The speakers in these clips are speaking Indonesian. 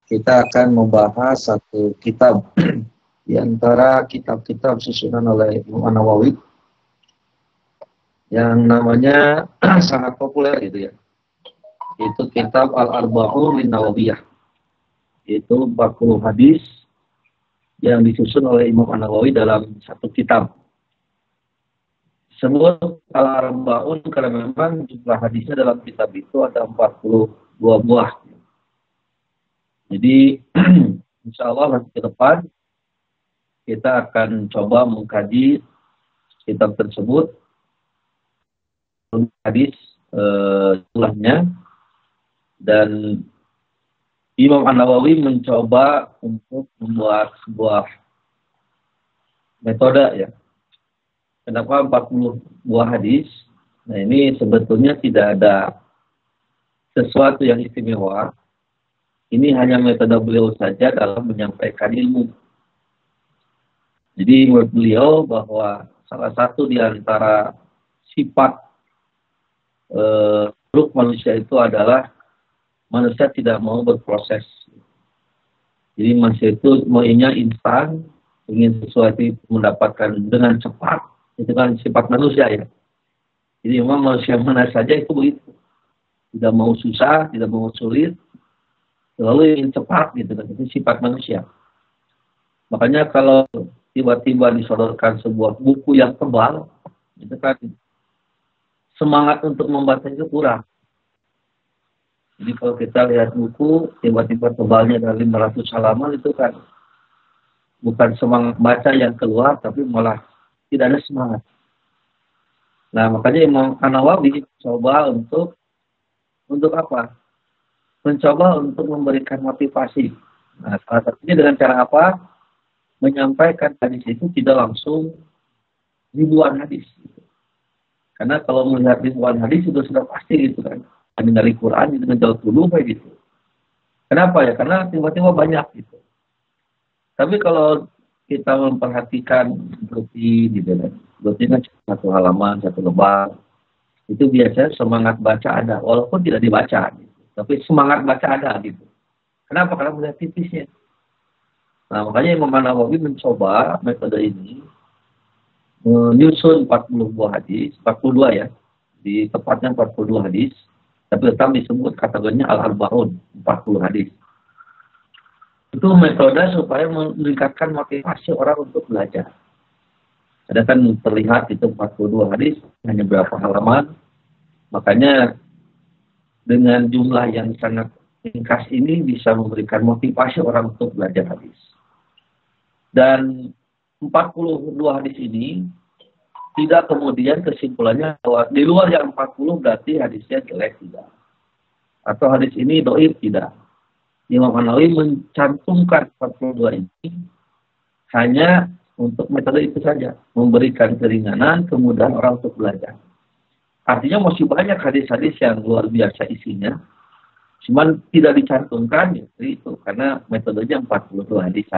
kita akan membahas satu kitab di antara kitab-kitab susunan oleh Imam An-Nawawi yang namanya sangat populer gitu ya. Itu kitab Al-Arba'un An-Nawawiyah. Itu 40 hadis yang disusun oleh Imam An-Nawawi dalam satu kitab. Sebut Al-Arba'un karena memang jumlah hadisnya dalam kitab itu ada 42 buah. Jadi insya Allah nanti ke depan kita akan coba mengkaji kitab tersebut, hadis jumlahnya, dan Imam An-Nawawi mencoba untuk membuat sebuah metode ya. Kenapa 40 buah hadis? Nah ini sebetulnya tidak ada sesuatu yang istimewa. Ini hanya metode beliau saja dalam menyampaikan ilmu. Jadi menurut beliau bahwa salah satu di antara sifat buruk manusia itu adalah manusia tidak mau berproses. Jadi manusia itu maunya instan, ingin sesuatu itu mendapatkan dengan cepat. Itu kan sifat manusia ya. Jadi memang manusia mana saja itu begitu. Tidak mau susah, tidak mau sulit, selalu ingin cepat gitu kan. Itu sifat manusia. Makanya kalau tiba-tiba disodorkan sebuah buku yang tebal, itu kan semangat untuk membaca itu kurang. Jadi kalau kita lihat buku, tiba-tiba tebalnya dari 500 halaman, itu kan bukan semangat baca yang keluar, tapi malah tidak ada semangat. Nah, makanya Imam An-Nawawi coba untuk apa? Mencoba untuk memberikan motivasi. Nah, salah satunya dengan cara apa? Menyampaikan hadis itu tidak langsung ribuan hadis. Karena kalau melihat ribuan hadis itu sudah pasti gitu kan. Dari Quran itu menjauh dulu kayak gitu. Kenapa ya? Karena tiba-tiba banyak gitu. Tapi kalau kita memperhatikan rutin gitu kan. Rutin kan satu halaman, satu lembar. Itu biasanya semangat baca ada. Walaupun tidak dibaca gitu. Tapi semangat baca ada gitu. Kenapa? Karena melihat tipisnya. Nah makanya Imam An-Nawawi mencoba metode ini. Menyusun 40 buah hadis. 42 ya. Di tepatnya 42 hadis. Tapi tetap disebut kategorinya Al-Arba'un. 40 hadis. Itu metode supaya meningkatkan motivasi orang untuk belajar. Ada kan terlihat itu 42 hadis, hanya berapa halaman. Makanya dengan jumlah yang sangat ringkas ini bisa memberikan motivasi orang untuk belajar hadis. Dan 42 hadis ini tidak kemudian kesimpulannya bahwa di luar yang 40 berarti hadisnya jelek, tidak. Atau hadis ini dhaif, tidak. Imam An-Nawawi mencantumkan 42 ini hanya untuk metode itu saja. Memberikan keringanan, kemudahan orang untuk belajar. Artinya masih banyak hadis-hadis yang luar biasa isinya. Cuman tidak dicantumkan, itu karena metodenya 42 hadis.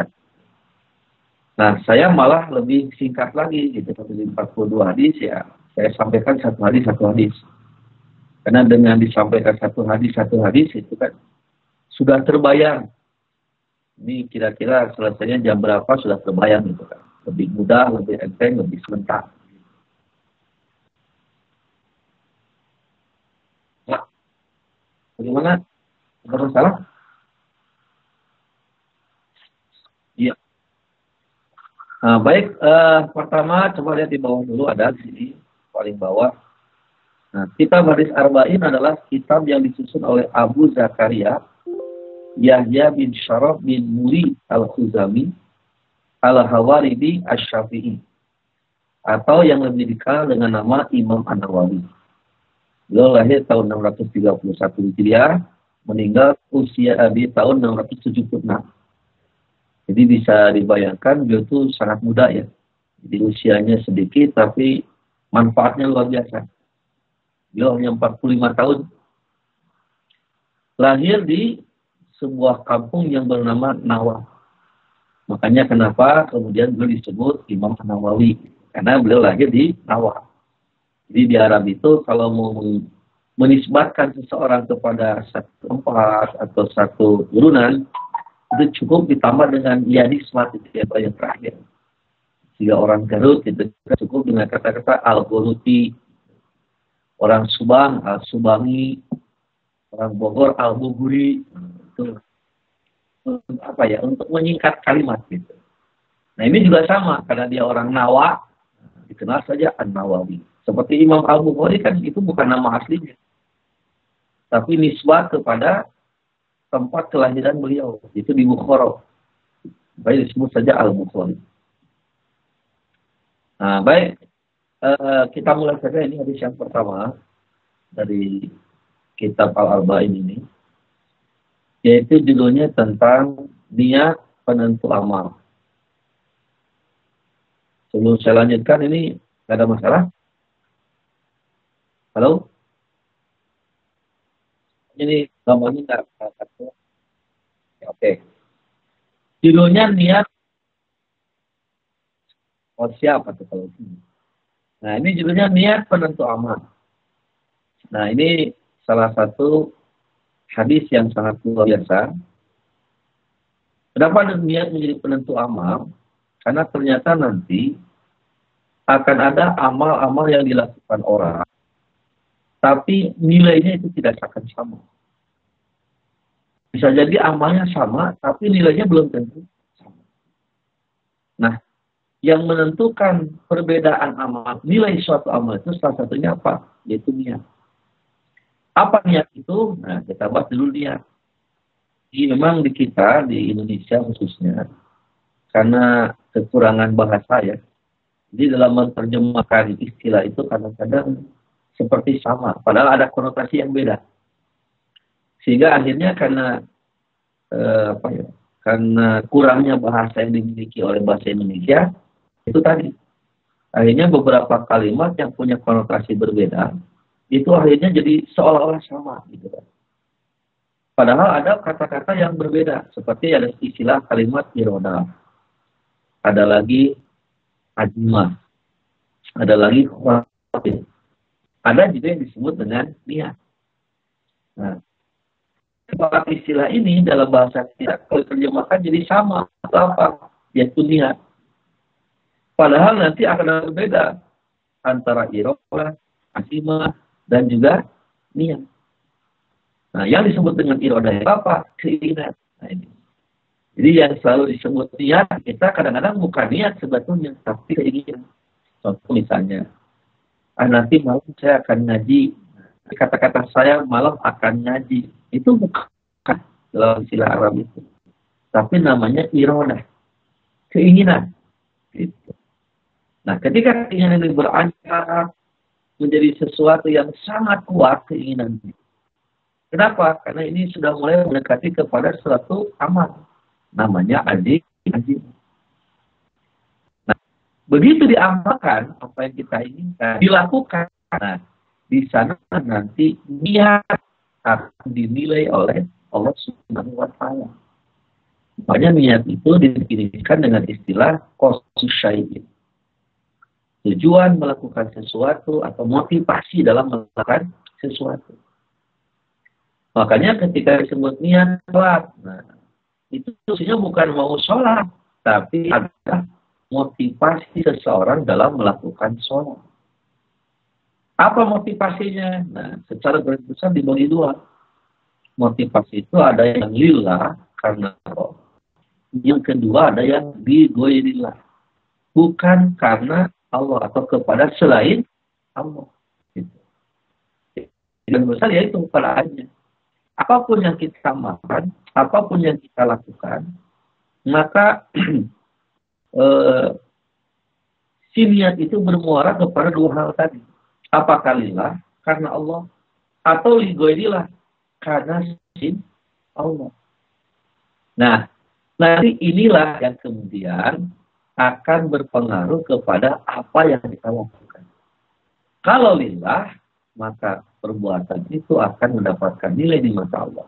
Nah, saya malah lebih singkat lagi, gitu. Dari 42 hadis ya, saya sampaikan satu hadis. Karena dengan disampaikan satu hadis, itu kan sudah terbayang. Ini kira-kira selesainya jam berapa sudah terbayang gitu kan. Lebih mudah, lebih enteng, lebih sebentar. Ya, bagaimana? Ada masalah? Iya. Nah, baik. Pertama, coba lihat di bawah dulu, ada di sini, paling bawah. Nah, kitab Hadis Arba'in adalah kitab yang disusun oleh Abu Zakaria Yahya bin Syaraf bin Muri Al-Khuzami Al-Hawaridi Asy-Syafi'i, atau yang lebih dikenal dengan nama Imam An-Nawawi. Beliau lahir tahun 631 Hijriah, meninggal usia di tahun 676. Jadi bisa dibayangkan beliau itu sangat muda ya. Jadi usianya sedikit tapi manfaatnya luar biasa. Beliau hanya 45 tahun. Lahir di sebuah kampung yang bernama Nawa. Makanya kenapa kemudian beliau disebut Imam An-Nawawi. Karena beliau lahir di Nawa. Jadi di Arab itu kalau mau menisbatkan seseorang kepada satu tempat atau satu turunan, itu cukup ditambah dengan ya nismat itu yang terakhir. Jika orang Garut itu cukup dengan kata-kata al-Goluti, orang Subang al-Subangi, orang Bogor al-Boguri, itu apa ya, untuk menyingkat kalimat gitu. Nah ini juga sama, karena dia orang Nawa, dikenal saja An-Nawawi. Seperti Imam Al-Bukhari kan itu bukan nama aslinya, tapi nisbah kepada tempat kelahiran beliau, itu di Bukhara. Baik disebut saja Al-Bukhari. Nah baik, kita mulai saja ini hadis yang pertama dari kitab Al-Arba'in ini, yaitu judulnya tentang niat penentu amal. Sebelum saya lanjutkan, ini nggak ada masalah? Halo? Ini gambarnya nggak? Ya, oke. Judulnya niat. Oh siapa tuh kalau ini? Nah ini judulnya niat penentu amal. Nah ini salah satu hadis yang sangat luar biasa. Kenapa niat menjadi penentu amal? Karena ternyata nanti akan ada amal-amal yang dilakukan orang, tapi nilainya itu tidak akan sama. Bisa jadi amalnya sama, tapi nilainya belum tentu sama. Nah, yang menentukan perbedaan amal, nilai suatu amal itu salah satunya apa? Yaitu niat. Apa niat itu? Nah, kita bahas dulu niat. Jadi memang di kita, di Indonesia khususnya, karena kekurangan bahasa ya, jadi dalam menerjemahkan istilah itu kadang-kadang seperti sama, padahal ada konotasi yang beda. Sehingga akhirnya karena karena kurangnya bahasa yang dimiliki oleh bahasa Indonesia, itu tadi akhirnya beberapa kalimat yang punya konotasi berbeda itu akhirnya jadi seolah-olah sama gitu kan. Padahal ada kata-kata yang berbeda, seperti ada istilah kalimat iroda, ada lagi ajma, ada lagi khawatir, ada juga yang disebut dengan niat. Nah, keempat istilah ini dalam bahasa kita kalau terjemahkan jadi sama atau apa, yaitu niat. Padahal nanti akan berbeda antara iroda, ajma, dan juga niat. Nah, yang disebut dengan iroda apa? Keinginan. Nah, ini. Jadi yang selalu disebut niat, kita kadang-kadang bukan niat sebetulnya, tapi keinginan. Contoh misalnya, nanti malam saya akan ngaji. Kata-kata saya malam akan ngaji. Itu bukan dalam istilah Arab itu. Tapi namanya iroda. Keinginan. Gitu. Nah, ketika keinginan ini beranjak menjadi sesuatu yang sangat kuat keinginan. Kenapa? Karena ini sudah mulai mendekati kepada suatu amal. Namanya adik. Nah, begitu diamalkan apa yang kita inginkan, dilakukan. Nah, di sana nanti niat akan dinilai oleh Allah Subhanahu wa Ta'ala. Makanya niat itu didefinisikan dengan istilah qasdus syai'. Tujuan melakukan sesuatu atau motivasi dalam melakukan sesuatu. Makanya ketika disebut niat sholat, nah, itu maksudnya bukan mau sholat, tapi ada motivasi seseorang dalam melakukan sholat. Apa motivasinya? Nah, secara garis besar dibagi dua. Motivasi itu ada yang lillah, karena Allah. Yang kedua ada yang bigoirillah, bukan karena Allah atau kepada selain Allah. Gitu. Dan besar ya itu pada aja. Apapun yang kita amalkan, apapun yang kita lakukan, maka si niat itu bermuara kepada dua hal tadi. Apakah lillah karena Allah, atau ligoirilah karena sin Allah. Nah, nanti inilah yang kemudian akan berpengaruh kepada apa yang kita lakukan. Kalau lillah, maka perbuatan itu akan mendapatkan nilai di mata Allah.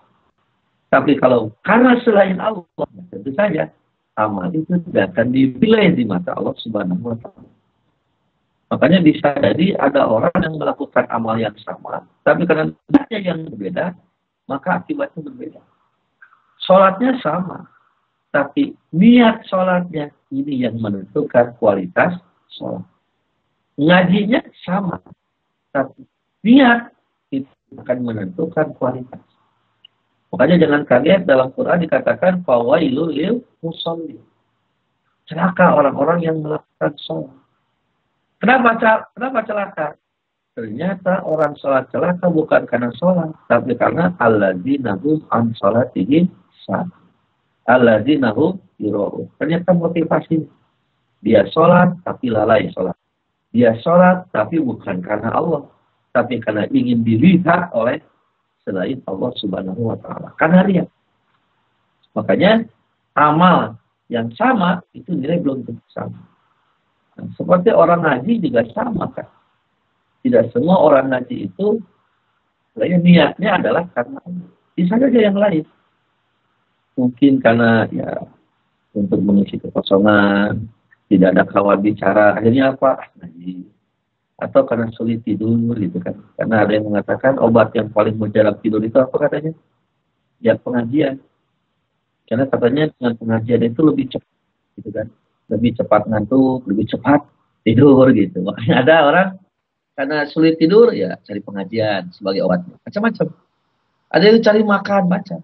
Tapi kalau karena selain Allah, tentu saja amal itu tidak akan dinilai di mata Allah Subhanahu wa Ta'ala. Makanya bisa jadi ada orang yang melakukan amal yang sama, tapi karena niatnya yang berbeda, maka akibatnya berbeda. Sholatnya sama, tapi niat sholatnya ini yang menentukan kualitas sholat. Ngajinya sama, tapi niat itu akan menentukan kualitas. Makanya jangan kaget dalam Quran dikatakan fawailul lil musallin. Celaka orang-orang yang melakukan sholat. Kenapa celaka? Ternyata orang sholat celaka bukan karena sholat, tapi karena alladzina hum an sholatihim sahun. Alladzina hum yura'un. Ternyata motivasi. Dia sholat tapi lalai sholat. Dia sholat tapi bukan karena Allah, tapi karena ingin dilihat oleh selain Allah Subhanahu wa Ta'ala. Karena dia. Makanya amal yang sama itu nilai belum tentu sama. Nah, seperti orang ngaji juga sama kan. Tidak semua orang ngaji itu niatnya adalah karena Allah. Bisa saja yang lain. Mungkin karena ya untuk mengisi kekosongan, tidak ada kawan bicara, akhirnya apa? Ngaji. Atau karena sulit tidur gitu kan. Karena ada yang mengatakan obat yang paling mujarab tidur itu apa katanya? Ya pengajian. Karena katanya dengan pengajian itu lebih cepat, gitu kan, lebih cepat ngantuk, lebih cepat tidur gitu. Makanya ada orang karena sulit tidur ya cari pengajian sebagai obatnya, macam-macam. Ada yang cari makan, baca.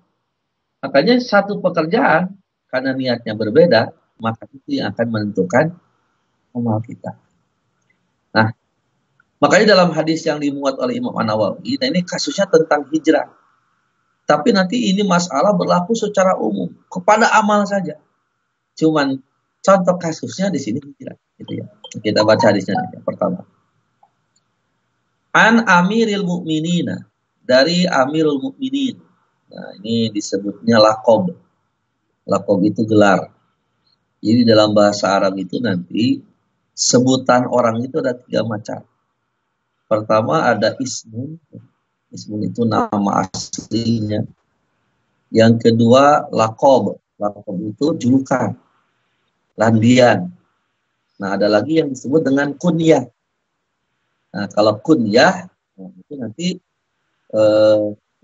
Makanya satu pekerjaan karena niatnya berbeda, maka itu yang akan menentukan amal kita. Nah, makanya dalam hadis yang dimuat oleh Imam An-Nawawi, nah ini kasusnya tentang hijrah. Tapi nanti ini masalah berlaku secara umum kepada amal saja. Cuman contoh kasusnya di sini hijrah, gitu ya. Kita baca hadisnya aja. Pertama, An Amiril Mukminina, dari Amirul Mukminin. Nah, ini disebutnya laqab. Laqab itu gelar. Jadi dalam bahasa Arab itu nanti sebutan orang itu ada 3 macam. Pertama ada ismun. Ismun itu nama aslinya. Yang kedua laqab. Laqab itu julukan, landian. Nah, ada lagi yang disebut dengan kunyah. Nah, kalau kunyah itu nanti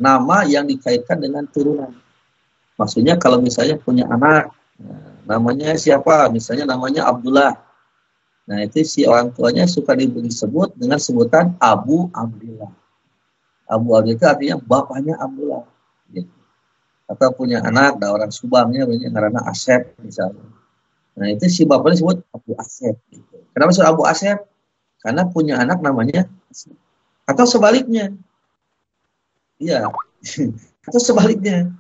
nama yang dikaitkan dengan turunan. Maksudnya kalau misalnya punya anak, namanya siapa? Misalnya namanya Abdullah. Nah, itu si orang tuanya suka disebut dengan sebutan Abu Abdullah. Abu Abdullah itu artinya bapaknya Abdullah. Gitu. Atau punya anak, ada orang Subangnya, karena Asep misalnya. Nah, itu si bapaknya disebut Abu Asep. Gitu. Kenapa disebut Abu Asep? Karena punya anak namanya Asep. Atau sebaliknya. Iya. Atau sebaliknya.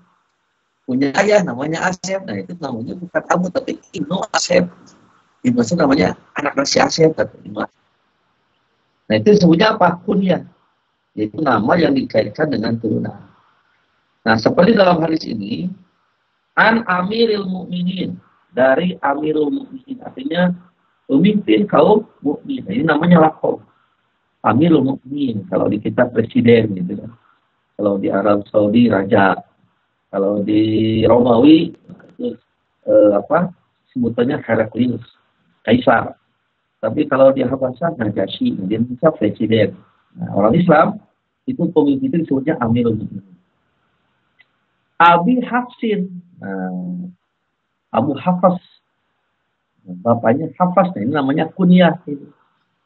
Punya ayah namanya Asep. Nah, itu namanya bukan Abu, tapi Ibnu Asep. Ibnu Asep namanya anak si Asep. Nah, itu disebutnya apa? Kunyah. Yaitu nama yang dikaitkan dengan turunan. Nah, seperti dalam hadis ini, An Amiril Mukminin, dari Amirul Mukminin, artinya pemimpin kaum mukmin. Ini namanya laqab. Amirul Mukminin, kalau di kita presiden gitu kan. Kalau di Arab Saudi raja, kalau di Romawi itu sebutannya Heraklius, kaisar. Tapi kalau di Habasyah Najasyi, di Indonesia presiden. Nah, orang Islam itu pemimpin itu disebutnya Amirul Mukminin. Abi Hafsin, Abu Hafs, bapaknya Hafs, ini namanya kunyah.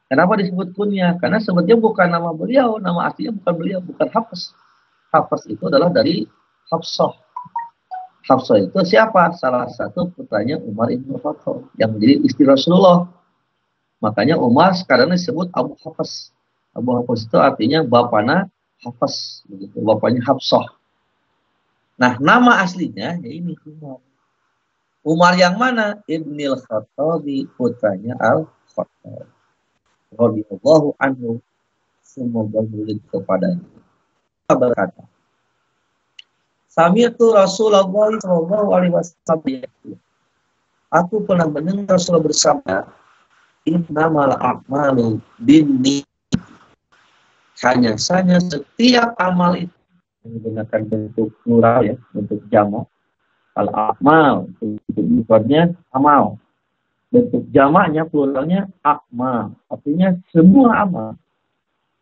Kenapa disebut kunyah? Karena sebetulnya bukan nama beliau, nama aslinya bukan beliau, bukan Hafs. Hafs itu adalah dari Hafsah. Hafsah itu siapa? Salah satu putranya Umar ibn Khattab yang menjadi istri Rasulullah. Makanya Umar sekarang disebut Abu Hafs. Abu Hafs itu artinya bapaknya Hafs, begitu. Bapaknya Hafsah. Nah, nama aslinya ya ini Umar. Umar yang mana? Ibnil Khattabi, putranya Al-Khattab. Radhiyallahu anhu, semoga berlindung kepadanya. Berkata, Sami'tu Rasulullah sallallahu alaihi wasallam. Aku pernah mendengar Rasulullah bersabda, innamal a'malu binniyat. Hanya saja setiap amal itu menggunakan bentuk plural ya, bentuk jamak. Al-a'mal, bentuk mufradnya amal. Bentuk jamaknya pluralnya akmal. Artinya semua amal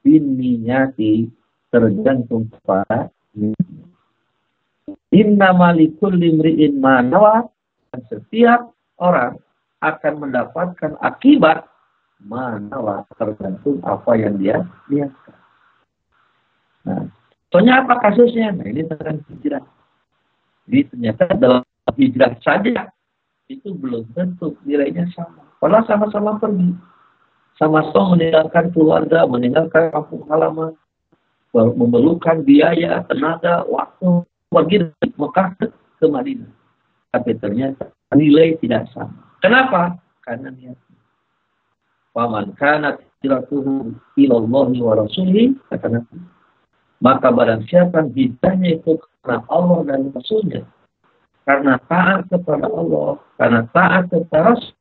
binniyati tergantung pada niat. Innama likulli imri'in ma nawa, setiap orang akan mendapatkan akibat mana tergantung apa yang dia niatkan. Nah, soalnya apa kasusnya? Nah, ini tentang hijrah. Jadi ternyata dalam hijrah saja itu belum tentu nilainya sama. Padahal sama-sama pergi. Sama-sama meninggalkan keluarga, meninggalkan kampung halaman, memerlukan biaya, tenaga, waktu, pergi dari Mekah ke Madinah. Tapi ternyata nilai tidak sama. Kenapa? Karena niat. Waman kanat hijratuhu ilallahi wa rasulihi, kata Nabi. Maka barang siapa hijrahnya itu karena Allah dan Rasulnya, karena taat kepada Allah, karena taat kepada Rasul,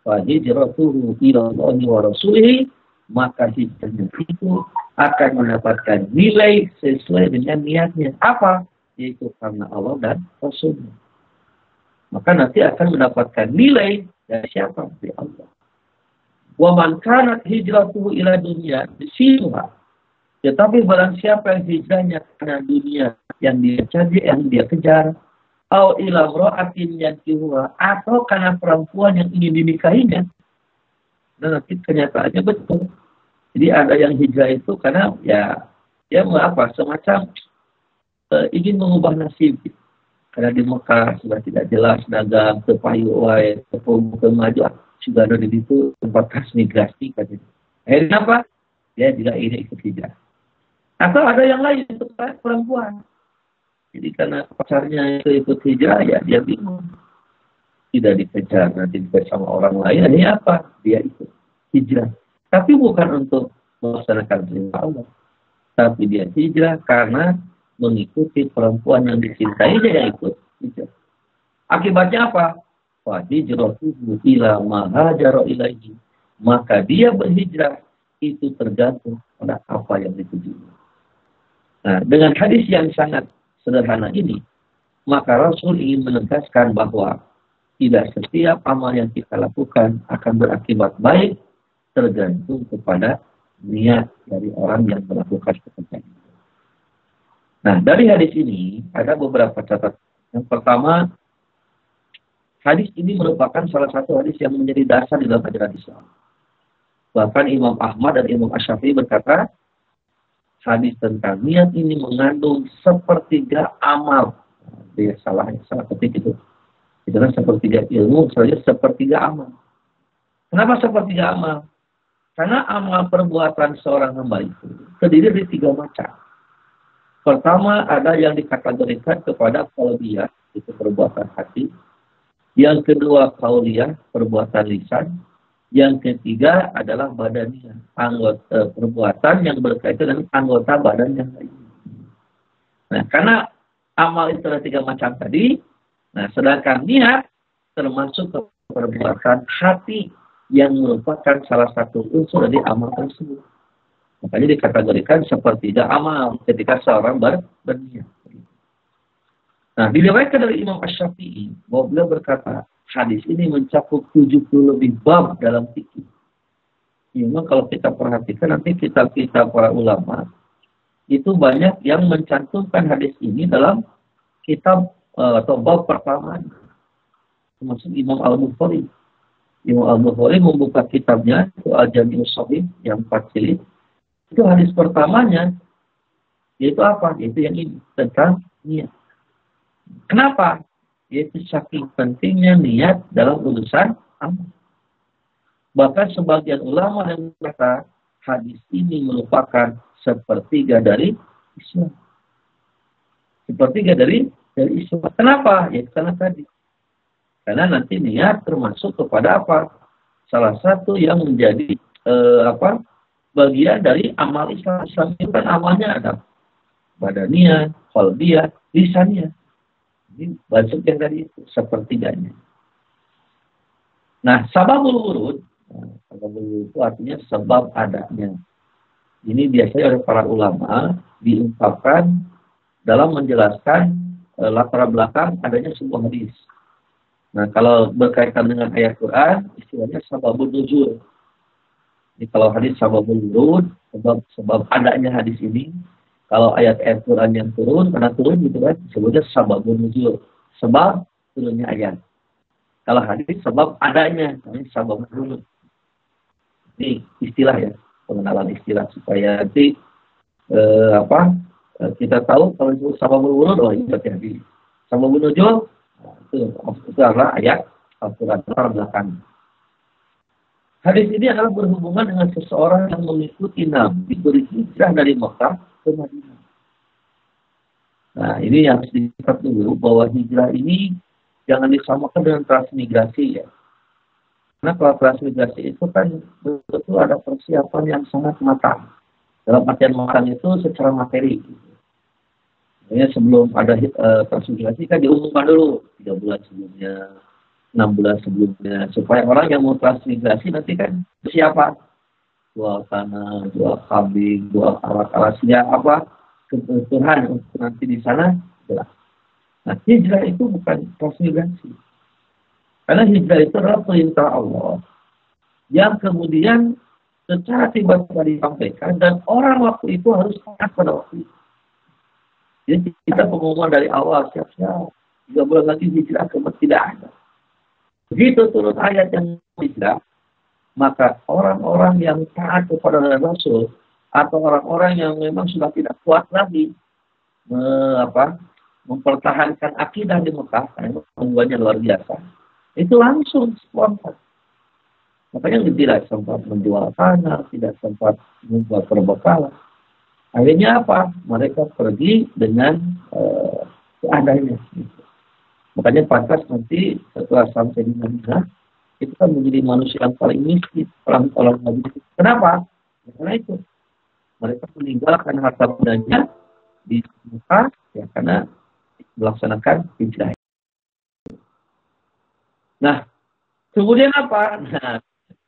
wa hijratuhu ilallahi wa rasulihi, maka hijrahnya itu akan mendapatkan nilai sesuai dengan niatnya. Apa? Yaitu karena Allah dan Rasulnya. Maka nanti akan mendapatkan nilai dari siapa? Dari Allah. Wa man kanat hijratuhu ila dunya bisiruha. Tetapi barang siapa yang hijrahnya karena dunia yang dia cari, yang dia kejar, au ila ra'atin yankihuha, atau karena perempuan yang ingin dinikahinya. Dan nanti kenyataannya betul. Jadi ada yang hijrah itu karena ya mau apa? Semacam ingin mengubah nasib. Karena di Mekah sudah tidak jelas dagang, tepayu wae, kemaju sudah ada di situ tempat transmigrasi katanya. Akhirnya apa? Dia juga ini ikut hijrah. Atau ada yang lain untuk perempuan. Jadi karena pacarnya itu ikut hijrah, ya dia bingung. Tidak dikejar, nanti dikejar sama orang lain. Ini apa? Dia ikut hijrah. Tapi bukan untuk melaksanakan perintah Allah. Tapi dia hijrah karena mengikuti perempuan yang dicintainya yang ikut hijrah. Akibatnya apa? Wa hijratuhu ila ma hajara ilaihi. Maka dia berhijrah itu tergantung pada apa yang ditujunya. Nah, dengan hadis yang sangat sederhana ini, maka Rasul ingin menegaskan bahwa tidak setiap amal yang kita lakukan akan berakibat baik, tergantung kepada niat dari orang yang melakukan pekerjaan. Nah, dari hadis ini ada beberapa catatan. Yang pertama, hadis ini merupakan salah satu hadis yang menjadi dasar di dalam ajaran Islam. Bahkan Imam Ahmad dan Imam Asy-Syafi'i berkata, hadis tentang niat ini mengandung sepertiga amal. Dia salah ketik itu. Itu kan sepertiga ilmu, saja sepertiga amal. Kenapa sepertiga amal? Karena amal perbuatan seorang hamba itu terdiri dari 3 macam. Pertama, ada yang dikategorikan kepada qauliyah, itu perbuatan hati. Yang kedua, qauliyah, perbuatan lisan. Yang ketiga adalah badaniyah, anggota perbuatan yang berkaitan dengan anggota badan yang lain. Nah, karena amal itu ada 3 macam tadi, nah sedangkan niat termasuk perbuatan hati yang merupakan salah satu unsur dari amal tersebut. Makanya dikategorikan sepertiga amal ketika seorang berniat. Nah, diriwayatkan dari Imam Asy-Syafi'i bahwa beliau berkata, hadis ini mencakup 70 lebih bab dalam fikih. Memang kalau kita perhatikan nanti kitab-kitab para ulama itu banyak yang mencantumkan hadis ini dalam kitab atau bab pertama. Termasuk Imam Al-Bukhari. Imam Al-Bukhari membuka kitabnya itu Al-Jami'us Shahih yang 4 jilid. Itu hadis pertamanya yaitu apa? Yaitu yang ini tentang niat. Kenapa? Yaitu saking pentingnya niat dalam urusan amal. Bahkan sebagian ulama yang berkata hadis ini merupakan sepertiga dari Islam. Sepertiga dari Islam. Kenapa? Ya karena tadi. Karena nanti niat termasuk kepada apa? Salah satu yang menjadi bagian dari amal Islam. Islam itu kan amalnya ada badaniyah, qalbiyah, lisaniyah. Ini masuk yang tadi itu, sepertiganya. Nah, sababul wurud itu artinya sebab adanya. Ini biasanya oleh para ulama diungkapkan dalam menjelaskan latar belakang adanya sebuah hadis. Nah, kalau berkaitan dengan ayat Quran, istilahnya sababul nuzul. Jadi kalau hadis sababul wurud, sebab adanya hadis ini. Kalau ayat-ayat Quran yang turun, karena turun gitu kan, disebutnya sababul nuzul. Sebab turunnya ayat. Kalau hadis sebab adanya, ini sebab dulu. Ini istilah ya, pengenalan istilah supaya nanti kita tahu kalau itu sababul wurud, oh ini berarti hadis. Sababul nuzul, itu adalah ayat Al-Quran belakang. Hadis ini adalah berhubungan dengan seseorang yang mengikuti Nabi berhijrah dari Mekah ke Madinah. Nah, ini yang harus dicatat dulu bahwa hijrah ini jangan disamakan dengan transmigrasi ya. Karena kalau transmigrasi itu kan betul ada persiapan yang sangat matang. Dalam artian matang itu secara materi. Jadi sebelum ada transmigrasi kan diumumkan dulu 3 bulan sebelumnya, 6 bulan sebelumnya, supaya orang yang mau transmigrasi nanti kan persiapan. Jual tanah, jual kambing, jual alat-alatnya kebutuhan untuk nanti di sana jelas. Nah, hijrah itu bukan transmigrasi. Karena hijrah itu adalah perintah Allah yang kemudian secara tiba-tiba disampaikan dan orang waktu itu harus taat pada waktu itu. Jadi kita pengumuman dari awal siap-siap 3 bulan lagi hijrah tidak ada. Begitu turun ayat yang hijrah, maka orang-orang yang taat kepada Rasul atau orang-orang yang memang sudah tidak kuat lagi mempertahankan akidah di Mekah, karena hubungannya luar biasa, itu langsung spontan. Makanya tidak sempat menjual tanah, tidak sempat membuat perbekalan. Akhirnya apa? Mereka pergi dengan seadanya. Makanya pantas nanti setelah sampai di Madinah, itu kan menjadi manusia yang paling miskin, orang Nabi. Kenapa? Karena itu mereka meninggalkan harta bendanya di Mekah ya karena melaksanakan hijrah. Nah, kemudian apa?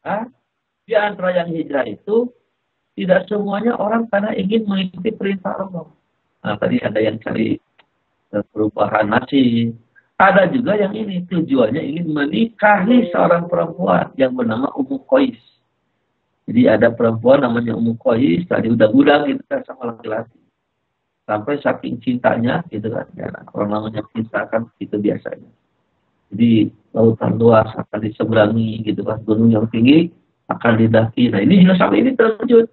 Nah, di antara yang hijrah itu tidak semuanya orang karena ingin mengikuti perintah Allah. Nah, tadi ada yang cari perubahan nasib. Ada juga yang ini tujuannya ingin menikahi seorang perempuan yang bernama Ummu Qais. Jadi ada perempuan namanya Ummu Qais, tadi udang-udang gitu kan sama laki-laki. Sampai saking cintanya gitu kan. Ya, orang namanya cinta kan itu biasanya. Jadi lautan luas akan diseberangi gitu kan. Gunung yang tinggi akan didaki. Nah ini juga sampai ini terwujud.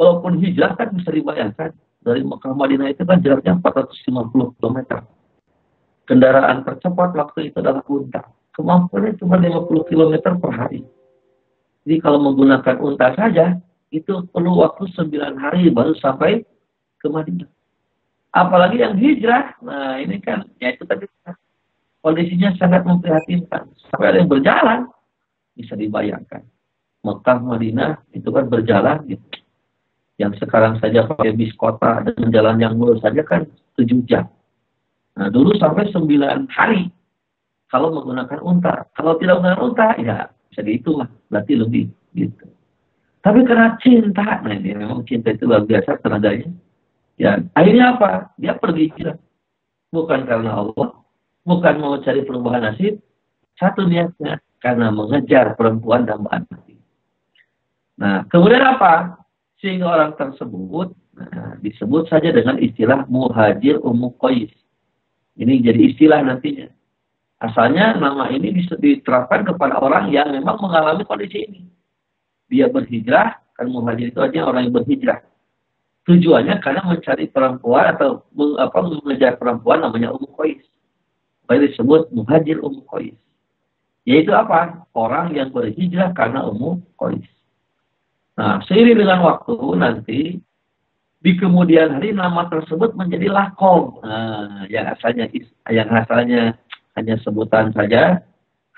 Walaupun hijrah kan bisa dibayangkan. Dari Mekah Madinah itu kan jaraknya 450 km. Kendaraan tercepat waktu itu adalah unta. Kemampuannya cuma 50 km per hari. Jadi kalau menggunakan unta saja, itu perlu waktu 9 hari baru sampai ke Madinah. Apalagi yang hijrah, nah ini kan, ya itu tadi kondisinya sangat memprihatinkan. Sampai ada yang berjalan, bisa dibayangkan. Mekah, Madinah, itu kan berjalan gitu. Yang sekarang saja pakai bis kota dan jalan yang mulus saja kan 7 jam. Nah dulu sampai 9 hari kalau menggunakan unta. Kalau tidak menggunakan unta, ya bisa dihitung lah, berarti lebih gitu. Tapi karena cinta, nah ini memang cinta itu luar biasa tenaganya. Ya, akhirnya apa? Dia pergi hijrah. Bukan karena Allah, bukan mau cari perubahan nasib. Satu niatnya, karena mengejar perempuan dan anak. Nah, kemudian apa? Sehingga orang tersebut disebut saja dengan istilah muhajir Ummu Qais. Ini jadi istilah nantinya. Asalnya nama ini diterapkan kepada orang yang memang mengalami kondisi ini. Dia berhijrah, kan muhajir itu artinya orang yang berhijrah. Tujuannya karena mencari perempuan atau mengejar perempuan namanya Ummu Qais. Baik disebut muhajir Ummu Qais. Yaitu apa? Orang yang berhijrah karena Ummu Qais. Nah, seiring dengan waktu nanti di kemudian hari nama tersebut menjadi lakob. Nah, yang asalnya hanya sebutan saja,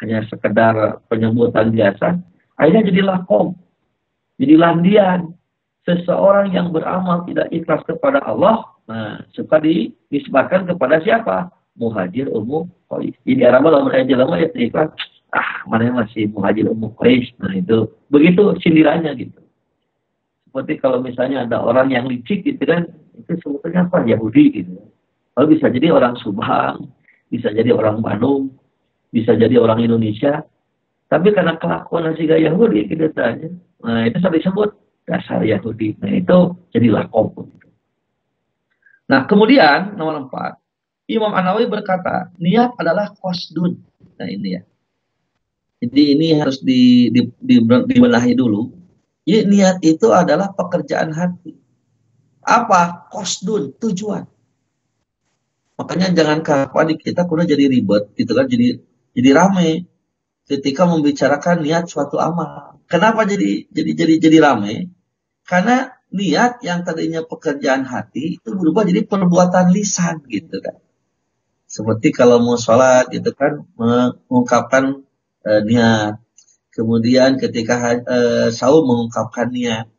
hanya sekedar penyebutan biasa, akhirnya jadi lakob, jadi landian. Seseorang yang beramal tidak ikhlas kepada Allah, nah, suka dinisbatkan kepada siapa? Muhajir Ummu Qais. Jadi Arab dalam ayat lama ya ikhlas, mana masih Muhajir Ummu Qais. Nah itu, begitu sindirannya gitu. Seperti kalau misalnya ada orang yang licik gitu kan, itu sebetulnya apa? Yahudi gitu. Kalau bisa jadi orang Subang, bisa jadi orang Bandung, bisa jadi orang Indonesia. Tapi karena kelakuan si Yahudi gitu saja. Nah itu sudah disebut dasar Yahudi. Nah itu jadi lakob. Nah kemudian nomor 4, Imam An-Nawawi berkata, niat adalah qasdun. Nah ini ya. Jadi ini harus dibenahi dulu. Jadi niat itu adalah pekerjaan hati. Apa? Qasdun, tujuan. Makanya jangan kapan di kita kudu jadi ribet gitu kan, jadi rame ketika membicarakan niat suatu amal. Kenapa jadi rame? Karena niat yang tadinya pekerjaan hati itu berubah jadi perbuatan lisan gitu kan. Seperti kalau mau sholat gitu kan, mengungkapkan niat. Kemudian ketika saum mengungkapkan niat.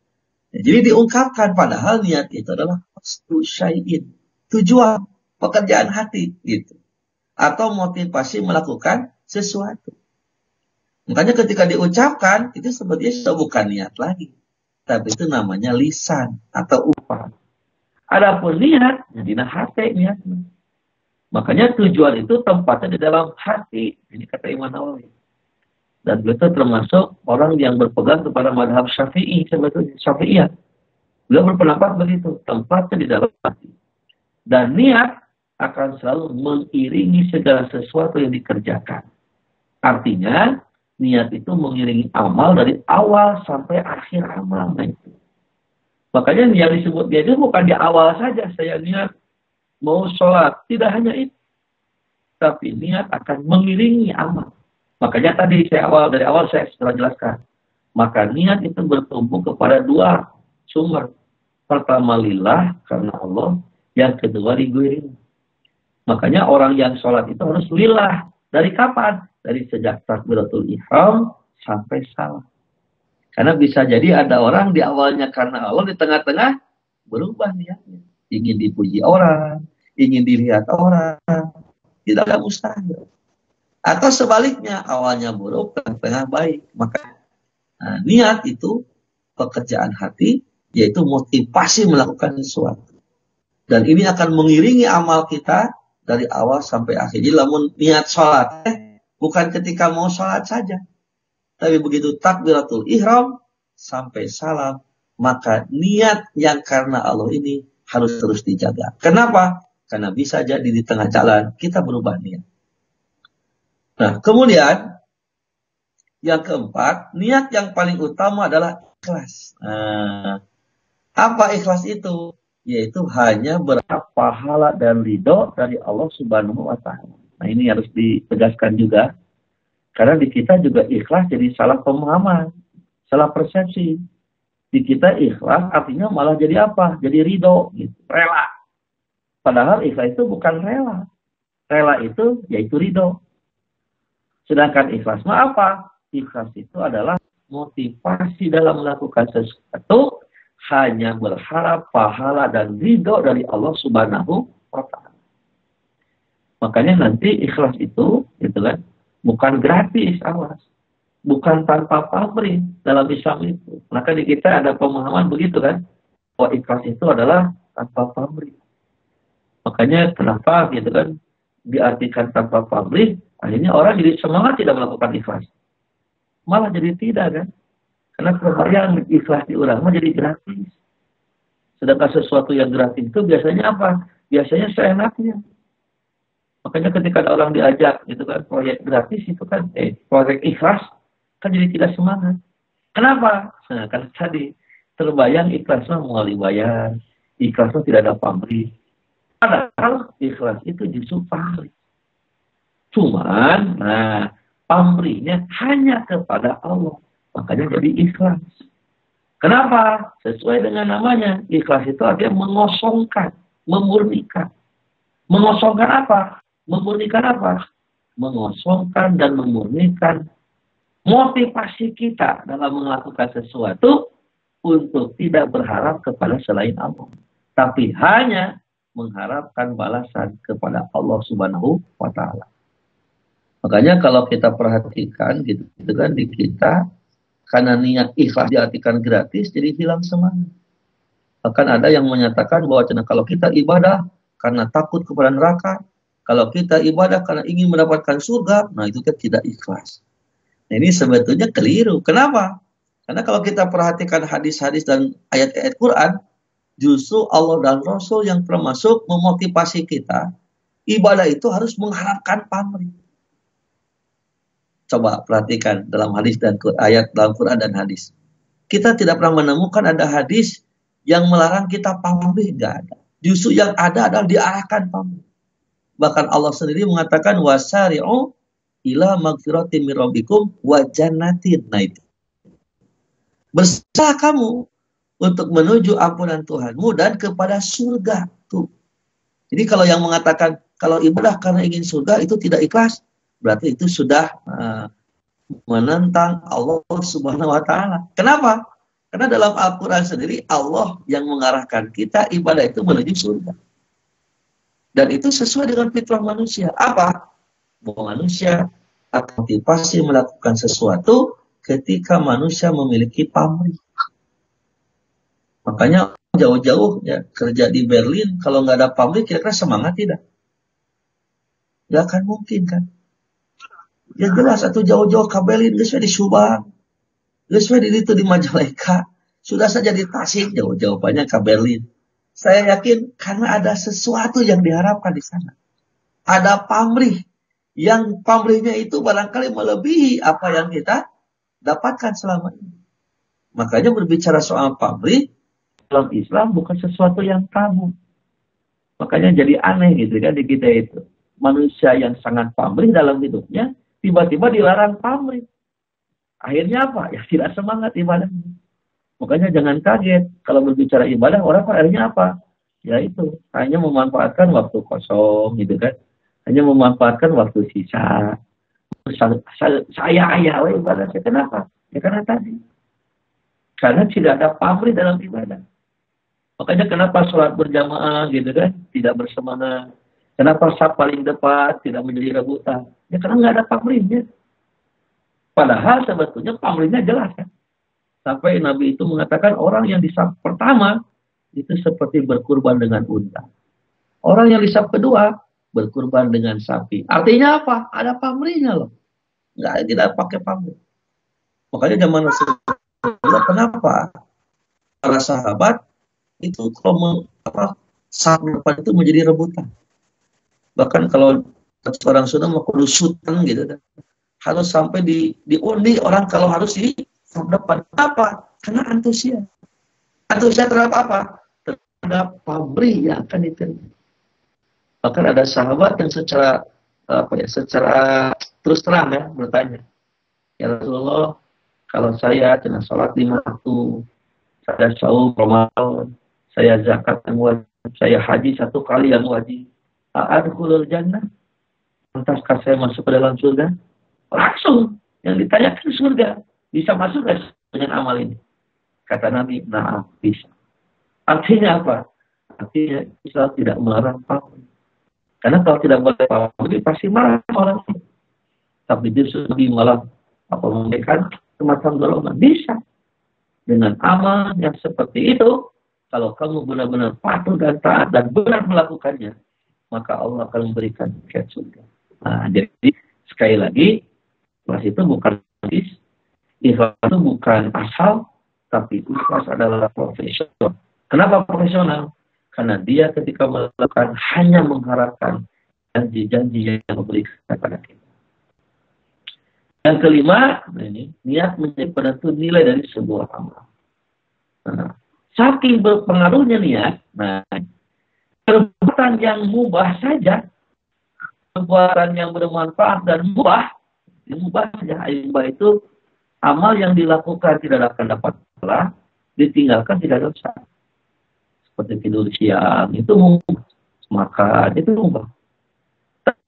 Jadi diungkapkan padahal niat itu adalah qasdu syai'in, tujuan pekerjaan hati gitu. Atau motivasi melakukan sesuatu. Makanya ketika diucapkan itu sebetulnya sudah bukan niat lagi. Tapi itu namanya lisan atau ucapan. Adapun niat, jadi hati niatnya. Makanya tujuan itu tempatnya di dalam hati. Ini kata Imam Nawawi. Dan beliau termasuk orang yang berpegang kepada madhab Syafi'i, sebetulnya Syafi'iyah. Beliau berpendapat begitu, tempatnya di dalam hati. Dan niat akan selalu mengiringi segala sesuatu yang dikerjakan. Artinya, niat itu mengiringi amal dari awal sampai akhir amal. Nah itu. Makanya yang disebut dia itu bukan di awal saja saya niat mau sholat. Tidak hanya itu. Tapi niat akan mengiringi amal. Makanya tadi dari awal saya sudah jelaskan. Maka niat itu bertumbuh kepada dua sumber. Pertama lillah, karena Allah. Yang kedua diguiring. Makanya orang yang sholat itu harus lillah. Dari kapan? Dari sejak takbiratul ihram sampai salam. Karena bisa jadi ada orang di awalnya karena Allah, di tengah-tengah berubah niatnya. Ingin dipuji orang, ingin dilihat orang. Tidak ada mustahil. Atau sebaliknya, awalnya buruk, tengah-tengah baik. Maka niat itu pekerjaan hati, yaitu motivasi melakukan sesuatu. Dan ini akan mengiringi amal kita dari awal sampai akhir. Jadi lamun niat sholat, bukan ketika mau sholat saja. Tapi begitu takbiratul ihram sampai salam, maka niat yang karena Allah ini harus terus dijaga. Kenapa? Karena bisa jadi di tengah jalan kita berubah niat. Nah, kemudian yang keempat, niat yang paling utama adalah ikhlas. Nah, apa ikhlas itu? Yaitu hanya berharap pahala dan ridho dari Allah Subhanahu wa Ta'ala. Nah, ini harus ditegaskan juga. Karena di kita juga ikhlas jadi salah pemahaman, salah persepsi. Di kita ikhlas artinya malah jadi apa? Jadi ridho, gitu, rela. Padahal ikhlas itu bukan rela. Rela itu yaitu ridho. Sedangkan ikhlas apa? Ikhlas itu adalah motivasi dalam melakukan sesuatu hanya berharap pahala dan ridho dari Allah Subhanahu wa Ta'ala. Makanya nanti ikhlas itu, gitu kan, bukan gratis, awas. Bukan tanpa pamrih dalam Islam itu. Maka di kita ada pemahaman begitu kan, bahwa ikhlas itu adalah tanpa pamrih. Makanya kenapa gitu kan diartikan tanpa pamrih? Akhirnya orang jadi semangat tidak melakukan ikhlas. Malah jadi tidak kan. Karena kebayang ikhlas di orang mah jadi gratis. Sedangkan sesuatu yang gratis itu biasanya apa? Biasanya seenaknya. Makanya ketika ada orang diajak gitu kan proyek gratis itu kan proyek ikhlas kan jadi tidak semangat. Kenapa? Nah, karena tadi terbayang ikhlasnya melalui bayar, ikhlasnya tidak ada pamrih. Padahal ikhlas itu justru pamrih. Cuman, pamrihnya hanya kepada Allah. Makanya jadi ikhlas. Kenapa? Sesuai dengan namanya. Ikhlas itu artinya mengosongkan, memurnikan. Mengosongkan apa? Memurnikan apa? Mengosongkan dan memurnikan motivasi kita dalam melakukan sesuatu untuk tidak berharap kepada selain Allah. Tapi hanya mengharapkan balasan kepada Allah Subhanahu wa Ta'ala. Makanya kalau kita perhatikan gitu kan di kita, karena niat ikhlas diartikan gratis, jadi hilang semangat. Bahkan ada yang menyatakan bahwa kalau kita ibadah karena takut kepada neraka, kalau kita ibadah karena ingin mendapatkan surga, nah itu kan tidak ikhlas. Nah, ini sebetulnya keliru. Kenapa? Karena kalau kita perhatikan hadis-hadis dan ayat-ayat Quran, justru Allah dan Rasul yang termasuk memotivasi kita, ibadah itu harus mengharapkan pamrih. Coba perhatikan dalam hadis dan ayat dalam Quran dan hadis. Kita tidak pernah menemukan ada hadis yang melarang kita pamrih, nggak ada. Justru yang ada adalah diarahkan pamrih. Bahkan Allah sendiri mengatakan wasari'u ila magfiratin min rabbikum wa jannatin. Nah itu. Berusaha kamu untuk menuju ampunan Tuhanmu dan kepada surga. Tuh. Jadi kalau yang mengatakan kalau ibadah karena ingin surga itu tidak ikhlas, berarti itu sudah menentang Allah Subhanahu wa taala. Kenapa? Karena dalam Al-Qur'an sendiri Allah yang mengarahkan kita ibadah itu menuju surga. Dan itu sesuai dengan fitrah manusia. Apa? Bahwa manusia akan motivasi melakukan sesuatu ketika manusia memiliki pamrih. Makanya jauh-jauh ya kerja di Berlin kalau nggak ada pamrih kira-kira semangat tidak? Nggak akan mungkin kan? Ya jelas atau jauh-jauh ke Berlin geus di Subang, geus di itu di Majalengka, sudah saja di Tasik jauh-jauh banyak ke Berlin. Saya yakin karena ada sesuatu yang diharapkan di sana. Ada pamrih yang pamrihnya itu barangkali melebihi apa yang kita dapatkan selama ini. Makanya berbicara soal pamrih dalam Islam bukan sesuatu yang tabu. Makanya jadi aneh gitu kan di kita itu. Manusia yang sangat pamrih dalam hidupnya, tiba-tiba dilarang pamrih. Akhirnya apa? Ya tidak semangat ibadahnya. Makanya jangan kaget. Kalau berbicara ibadah, orang akhirnya apa? Ya itu, hanya memanfaatkan waktu kosong gitu kan. Hanya memanfaatkan waktu sisa. Saya ibadah. Kenapa? Ya karena tadi. Karena tidak ada pamrih dalam ibadah. Makanya kenapa sholat berjamaah gitu kan, tidak bersemangat. Kenapa saf paling depan tidak menjadi rebutan? Ya karena nggak ada pamrihnya. Padahal sebetulnya pamrihnya jelas kan. Sampai Nabi itu mengatakan orang yang di saf pertama itu seperti berkurban dengan unta. Orang yang di saf kedua berkurban dengan sapi. Artinya apa? Ada pamrihnya loh. Nggak, tidak pakai pamrih. Makanya zaman Rasulullah kenapa? Para sahabat itu kalau saat depan itu menjadi rebutan. Bahkan kalau orang Sunda mau kerusutan gitu kan. Harus sampai diundi orang kalau harus di depan. Apa? Karena antusias. Antusias terhadap apa? Terhadap pamrih yang akan diterima. Bahkan ada sahabat yang secara terus terang ya bertanya, ya Rasulullah, kalau saya kena sholat 5 waktu, saya saum Ramadan, saya zakat yang wajib, saya haji 1 kali yang wajib, adkhulul jannah, pantaskah saya masuk ke dalam surga? Langsung yang ditanyakan surga, bisa masuk nggak dengan amal ini? Kata Nabi, nah bisa. Artinya apa? Artinya Islam tidak melarang pamrih. Karena kalau tidak boleh pamrih pasti marah orang. Tapi justru Nabi malah memberikan semacam golongan. Bisa. Dengan amal yang seperti itu, kalau kamu benar-benar patuh dan taat dan benar melakukannya, maka Allah akan memberikan tiket surga. Nah, jadi sekali lagi, ikhlas itu bukan hadis, ikhlas itu bukan asal, tapi ikhlas adalah profesional. Kenapa profesional? Karena dia ketika melakukan hanya mengharapkan janji-janji yang diberikan kepada kita. Yang kelima, ini niat menjadi penentu nilai dari sebuah amal. Nah, saking berpengaruhnya niat, perbuatan yang mubah saja, perbuatan yang bermanfaat dan mubah saja. Mubah itu amal yang dilakukan tidak akan dapat pahala, ditinggalkan tidak dosa. Seperti tidur siang, itu mubah. Makan, itu mubah.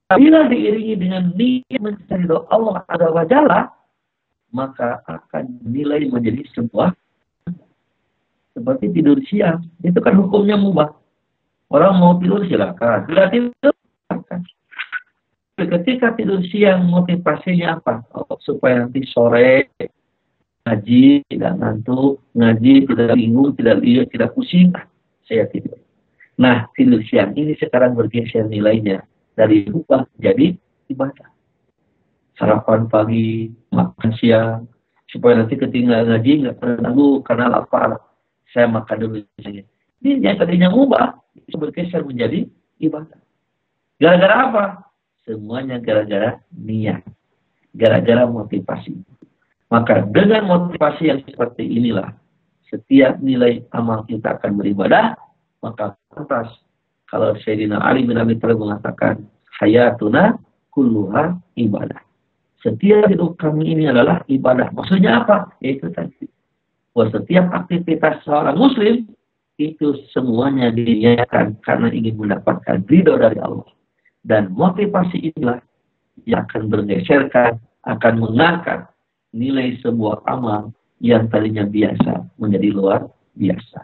Bila diiringi dengan niat mencari doa Allah Azza wa Jalla, maka akan dinilai menjadi sebuah seperti tidur siang. Itu kan hukumnya mubah. Orang mau tidur silakan. Bila tidur silakan. Ketika tidur siang motivasinya apa? Supaya nanti sore ngaji tidak ngantuk, ngaji tidak bingung, tidak pusing. Saya tidur. Nah, tidur siang ini sekarang bergeser nilainya dari mubah jadi ibadah. Sarapan pagi, makan siang, supaya nanti ketinggalan ngaji nggak terganggu karena lapar. Saya makan dulu saja. Ini yang tadinya mubah bisa bergeser menjadi ibadah. Gara-gara apa? Semuanya gara-gara niat. gara-gara motivasi. Maka dengan motivasi yang seperti inilah, setiap nilai amal kita akan beribadah. Maka pantas kalau Sayyidina Ali bin Abi Thalib mengatakan, hayatuna kulluha ibadah. Setiap hidup kami ini adalah ibadah. Maksudnya apa? Yaitu tadi. Bahwa setiap aktivitas seorang muslim, itu semuanya diniatkan karena ingin mendapatkan ridho dari Allah. Dan motivasi inilah yang akan bergeserkan, akan mengangkat nilai sebuah amal yang tadinya biasa menjadi luar biasa.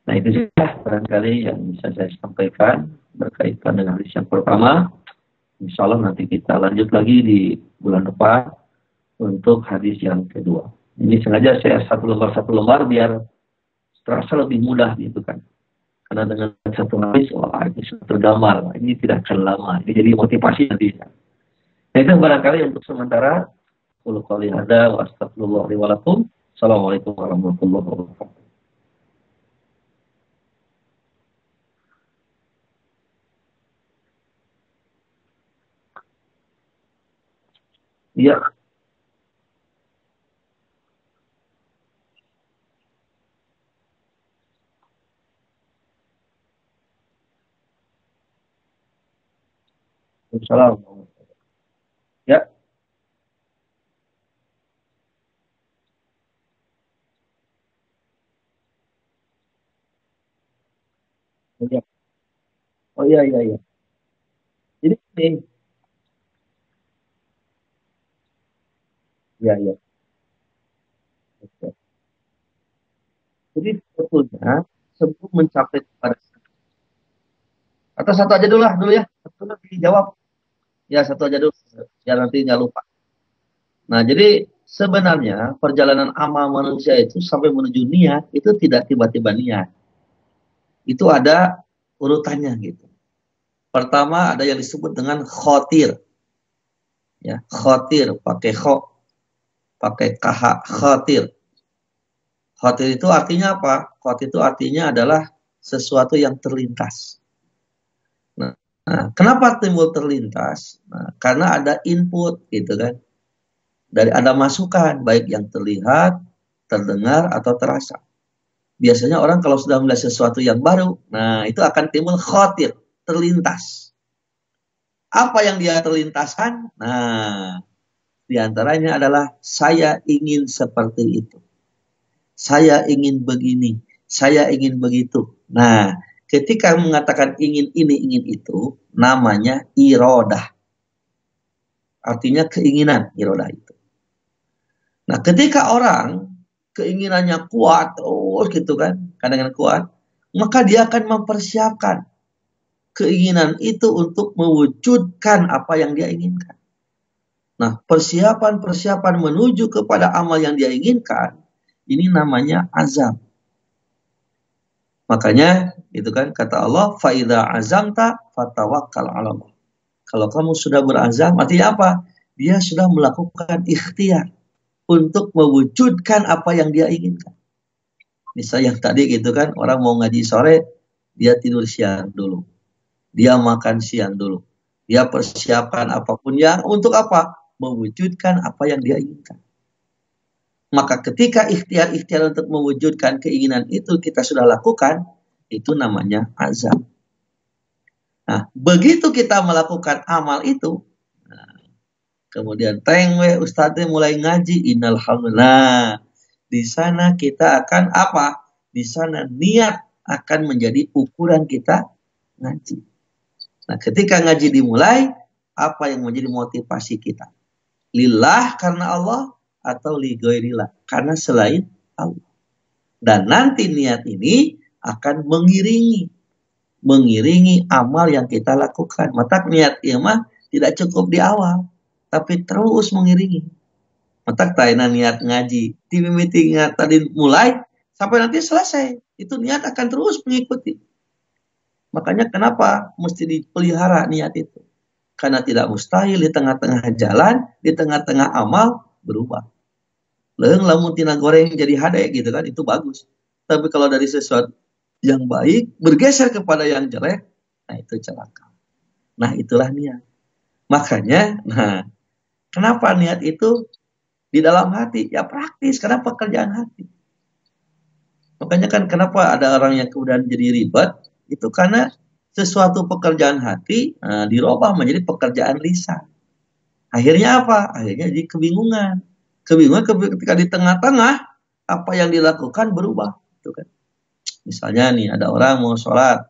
Nah, itu saja barangkali yang bisa saya sampaikan berkaitan dengan hadis yang pertama. Insya Allah nanti kita lanjut lagi di bulan depan untuk hadis yang kedua. Ini sengaja saya satu lembar biar terasa lebih mudah gitu kan. Karena dengan satu hadis, wah ini sudah tergambar. Ini tidak akan lama. Ini jadi motivasi nanti. Nah, itu barangkali untuk sementara. Qul qouli hadza wa astaghfirullah li wa lakum. Assalamualaikum warahmatullahi wabarakatuh. Iya. Assalamualaikum. Ya. Oh iya. Oh iya iya iya. Jadi ini, ya ya. Jadi sebetulnya sebelum mencapai kepada atau satu aja dulu lah dulu ya. Satu dulu dijawab. Ya satu aja dulu. Ya nanti nggak lupa. Nah jadi sebenarnya perjalanan amal manusia itu sampai menuju niat itu tidak tiba-tiba niat. Itu ada urutannya gitu. Pertama ada yang disebut dengan khotir. Ya, khotir pakai kho, pakai kh, khotir. Khotir itu artinya apa? Khotir itu artinya adalah sesuatu yang terlintas. Nah, kenapa timbul terlintas? Nah, karena ada input gitu kan. Dari ada masukan baik yang terlihat, terdengar atau terasa. Biasanya orang kalau sudah melihat sesuatu yang baru, nah itu akan timbul khotir, terlintas. Apa yang dia terlintaskan? Nah, diantaranya adalah saya ingin seperti itu. Saya ingin begini, saya ingin begitu. Nah, ketika mengatakan ingin ini, ingin itu, namanya irodah. Artinya keinginan, irodah itu. Nah, ketika orang keinginannya kuat, oh gitu kan, kadang-kadang kuat, maka dia akan mempersiapkan keinginan itu untuk mewujudkan apa yang dia inginkan. Nah, persiapan-persiapan menuju kepada amal yang dia inginkan, ini namanya azam. Makanya, itu kan kata Allah, faida azamta fatawakkal 'ala Allah. Kalau kamu sudah berazam, artinya apa? Dia sudah melakukan ikhtiar untuk mewujudkan apa yang dia inginkan. Misalnya yang tadi gitu kan, orang mau ngaji sore, dia tidur siang dulu. Dia makan siang dulu. Dia persiapkan apapun yang untuk apa? Mewujudkan apa yang dia inginkan. Maka ketika ikhtiar-ikhtiar untuk mewujudkan keinginan itu kita sudah lakukan, itu namanya azam. Nah, begitu kita melakukan amal itu, nah, kemudian Ustadznya mulai ngaji, innal hamdulillah. Di sana kita akan apa? Di sana niat akan menjadi ukuran kita ngaji. Nah, ketika ngaji dimulai, apa yang menjadi motivasi kita? Lillah karena Allah atau li ghairillah karena selain Allah. Dan nanti niat ini akan mengiringi amal yang kita lakukan. Maka niat mah tidak cukup di awal, tapi terus mengiringi. Maka taina niat ngaji, tim meeting tadi mulai sampai nanti selesai, itu niat akan terus mengikuti. Makanya kenapa mesti dipelihara niat itu? Karena tidak mustahil di tengah-tengah jalan, di tengah-tengah amal berubah. Leung lamun tina goreng jadi hade gitu kan, itu bagus. Tapi kalau dari sesuatu yang baik bergeser kepada yang jelek, nah itu celaka. Nah itulah niat. Makanya, nah Kenapa niat itu di dalam hati? Ya praktis, karena pekerjaan hati. Makanya kan kenapa ada orang yang kemudian jadi ribet, itu karena sesuatu pekerjaan hati dirubah menjadi pekerjaan lisan. Akhirnya apa? Akhirnya jadi kebingungan. Kebingungan ketika di tengah-tengah apa yang dilakukan berubah. Gitu kan. Misalnya nih ada orang mau sholat,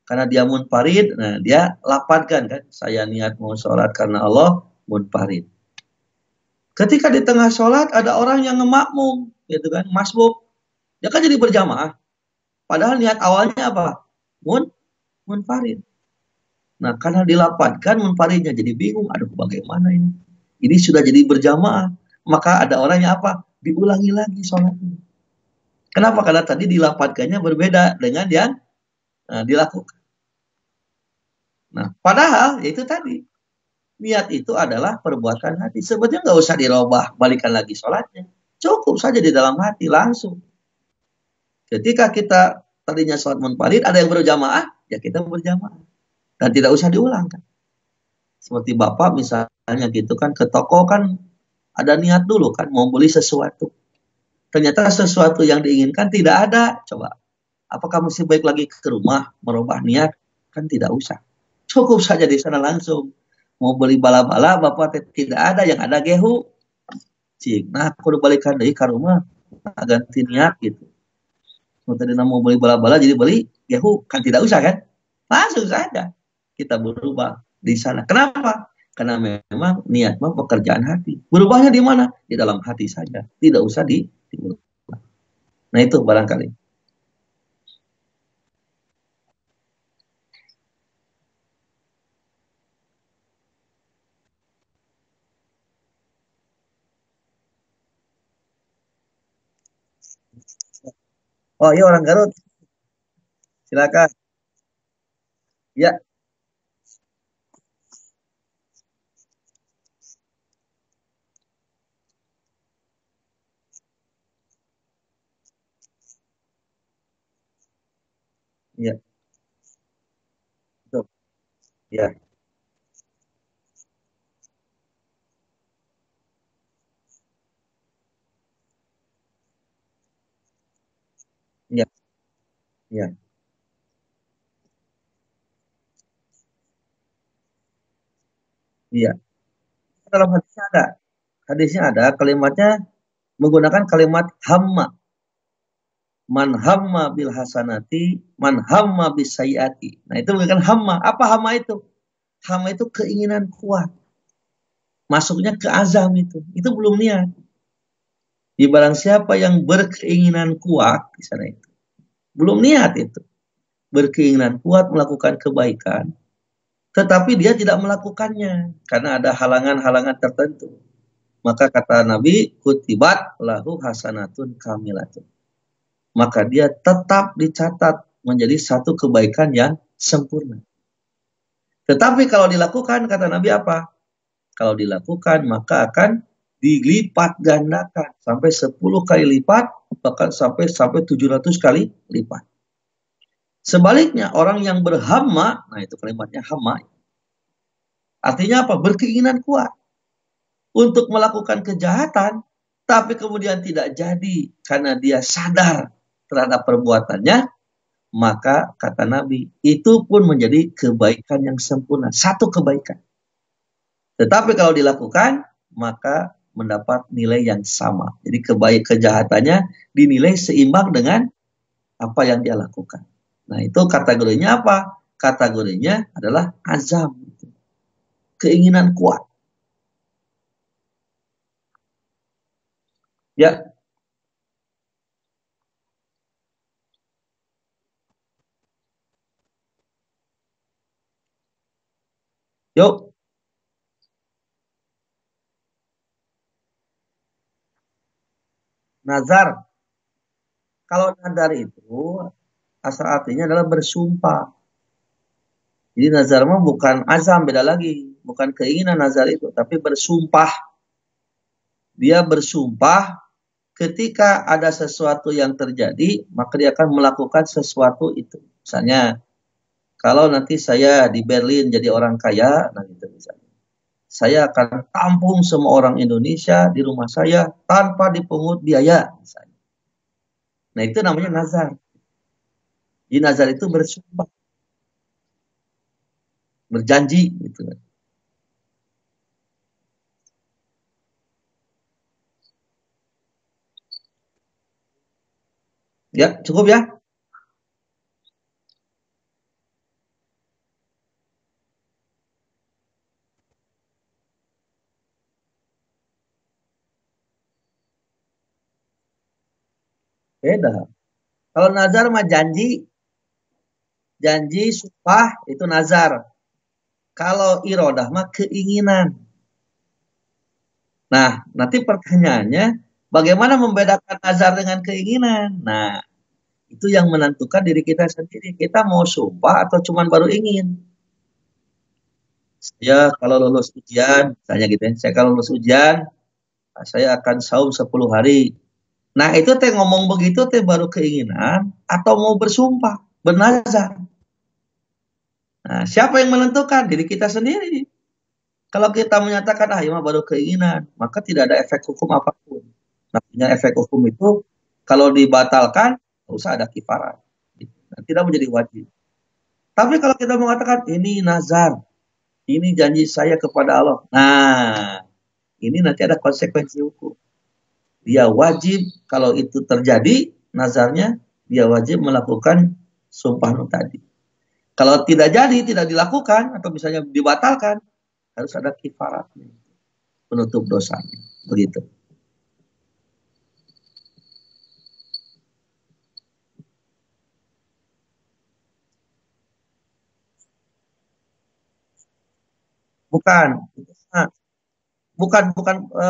karena dia munfarid, nah dia lapatkan kan, saya niat mau sholat karena Allah munfarid. Ketika di tengah sholat ada orang yang ngemakmum, gitu kan, masbuk, dia kan jadi berjamaah. Padahal niat awalnya apa? Munfarid. Nah, karena dilapatkan munfaridnya jadi bingung, aduh bagaimana ini? Ini sudah jadi berjamaah, maka ada orang yang apa? Diulangi lagi sholatnya. Kenapa? Karena tadi dilapatkannya berbeda dengan yang dilakukan. Nah, padahal ya itu tadi, niat itu adalah perbuatan hati. Sebetulnya nggak usah dirubah, balikan lagi sholatnya. Cukup saja di dalam hati, langsung. Ketika kita tadinya sholat munfarid, ada yang berjamaah, ya kita berjamaah. Dan tidak usah diulang kan. Seperti Bapak misalnya gitu kan, ke toko kan ada niat dulu kan, mau beli sesuatu. Ternyata sesuatu yang diinginkan tidak ada. Coba, apakah mesti balik lagi ke rumah, merubah niat? Kan tidak usah. Cukup saja di sana langsung. Mau beli bala-bala, Bapak tidak ada, yang ada gehu. Cik, nah aku udah balikan dari ke rumah, ganti niat gitu. Tadi mau beli bala-bala, jadi beli gehu, kan tidak usah kan? Langsung saja kita berubah di sana. Kenapa? Karena memang niat pekerjaan hati. Berubahnya di mana? Di dalam hati saja. Tidak usah diubah. Nah itu barangkali. Oh iya orang Garut, silakan. Ya, ya, betul. Ya, ya, ya, iya. Dalam hadisnya ada. Hadisnya ada kalimatnya menggunakan kalimat hamma. Man hamma bil hasanati, man hamma bis sayiati. Nah, itu bukan hamma. Apa hamma itu? Hamma itu keinginan kuat. Masuknya ke azam itu. Itu belum niat. Di barang siapa yang berkeinginan kuat di sana itu. Belum niat itu. Berkeinginan kuat melakukan kebaikan, tetapi dia tidak melakukannya karena ada halangan-halangan tertentu. Maka kata Nabi, kutibat lahu hasanatun kamilatun. Maka dia tetap dicatat menjadi satu kebaikan yang sempurna. Tetapi kalau dilakukan, kata Nabi apa? Kalau dilakukan, maka akan dilipat gandakan sampai 10 kali lipat, bahkan sampai 700 kali lipat. Sebaliknya, orang yang berhamma, nah itu kalimatnya hamma, artinya apa? Berkeinginan kuat untuk melakukan kejahatan, tapi kemudian tidak jadi karena dia sadar terhadap perbuatannya, maka kata Nabi, itu pun menjadi kebaikan yang sempurna. Satu kebaikan. Tetapi kalau dilakukan, maka mendapat nilai yang sama. Jadi kejahatannya dinilai seimbang dengan apa yang dia lakukan. Nah itu kategorinya apa? Kategorinya adalah azam. Keinginan kuat. Ya, yuk. Nazar. Kalau nazar itu asal artinya adalah bersumpah. Jadi nazar mah bukan azam, beda lagi. Bukan keinginan nazar itu, tapi bersumpah. Dia bersumpah ketika ada sesuatu yang terjadi, maka dia akan melakukan sesuatu itu. Misalnya, kalau nanti saya di Berlin jadi orang kaya, nah gitu misalnya. saya akan tampung semua orang Indonesia di rumah saya tanpa dipungut biaya. Misalnya. Nah itu namanya nazar. Di nazar itu bersumpah, berjanji gitu. Ya cukup ya. Beda. Kalau nazar mah janji, janji sumpah itu nazar. Kalau irodah mah keinginan. Nah, nanti pertanyaannya, bagaimana membedakan nazar dengan keinginan? Nah, itu yang menentukan diri kita sendiri. Kita mau sumpah atau cuma baru ingin. Saya kalau lulus ujian, misalnya gitu ya, saya kalau lulus ujian, saya akan saum 10 hari. Nah, itu teh ngomong begitu teh baru keinginan atau mau bersumpah, bernazar. Nah, siapa yang menentukan? Diri kita sendiri. Kalau kita menyatakan, ah, ini mah baru keinginan, maka tidak ada efek hukum apapun. Nantinya efek hukum itu, kalau dibatalkan, nggak usah ada kifarat. Nah, tidak menjadi wajib. Tapi kalau kita mengatakan, ini nazar, ini janji saya kepada Allah. Nah, ini nanti ada konsekuensi hukum. Dia wajib, kalau itu terjadi, nazarnya, dia wajib melakukan sumpah tadi. Kalau tidak jadi, tidak dilakukan, atau misalnya dibatalkan, harus ada kifaratnya, penutup dosanya. Begitu. Bukan. Nah,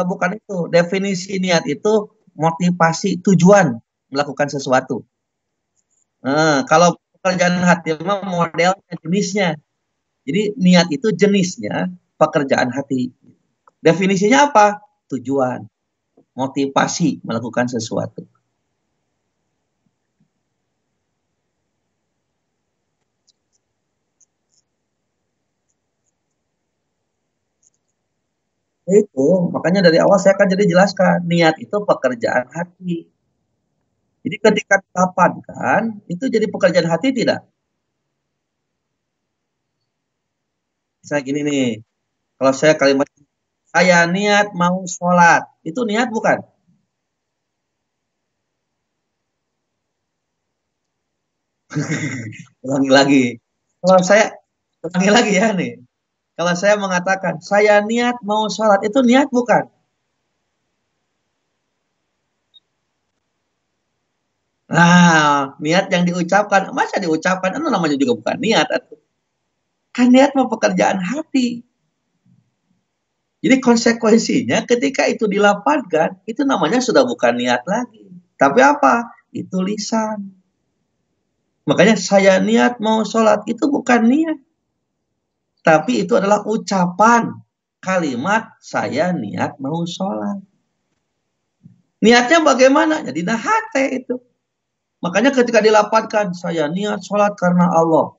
bukan itu. Definisi niat itu motivasi tujuan melakukan sesuatu. Nah, kalau pekerjaan hati memang modelnya jenisnya. Jadi niat itu jenisnya pekerjaan hati. Definisinya apa? Tujuan, motivasi melakukan sesuatu. Itu makanya dari awal saya akan jadi jelaskan niat itu pekerjaan hati. Jadi ketika didapatkan itu jadi pekerjaan hati tidak? Misalnya gini nih, kalau saya kalimat saya niat mau sholat, itu niat bukan? Ulangi lagi. Kalau saya ulangi lagi ya nih. Kalau saya mengatakan saya niat mau sholat, itu niat bukan? Nah, niat yang diucapkan, masa diucapkan, itu namanya juga bukan niat. Kan niat mau pekerjaan hati. Jadi konsekuensinya ketika itu dilapangkan, itu namanya sudah bukan niat lagi. Tapi apa? Itu lisan. Makanya saya niat mau sholat, itu bukan niat. Tapi itu adalah ucapan kalimat saya niat mau sholat. Niatnya bagaimana? Jadi hate itu. Makanya ketika dilapatkan, saya niat sholat karena Allah.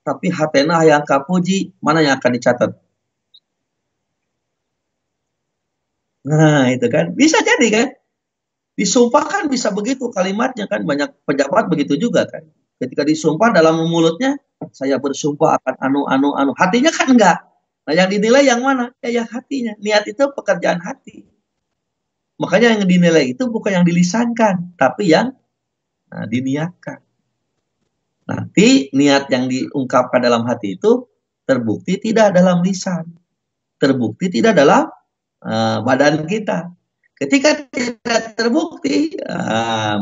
Tapi hatena yang kapuji, mana yang akan dicatat? Nah, itu kan. Bisa jadi kan? Disumpah kan bisa begitu kalimatnya kan. Banyak pejabat begitu juga kan. Ketika disumpah dalam mulutnya, saya bersumpah akan anu. Hatinya kan enggak. Nah, yang dinilai yang mana? Ya, yang hatinya. Niat itu pekerjaan hati. Makanya yang dinilai itu bukan yang dilisankan, tapi yang diniatkan. Nanti niat yang diungkapkan dalam hati itu terbukti tidak dalam lisan, terbukti tidak dalam badan kita. Ketika tidak terbukti,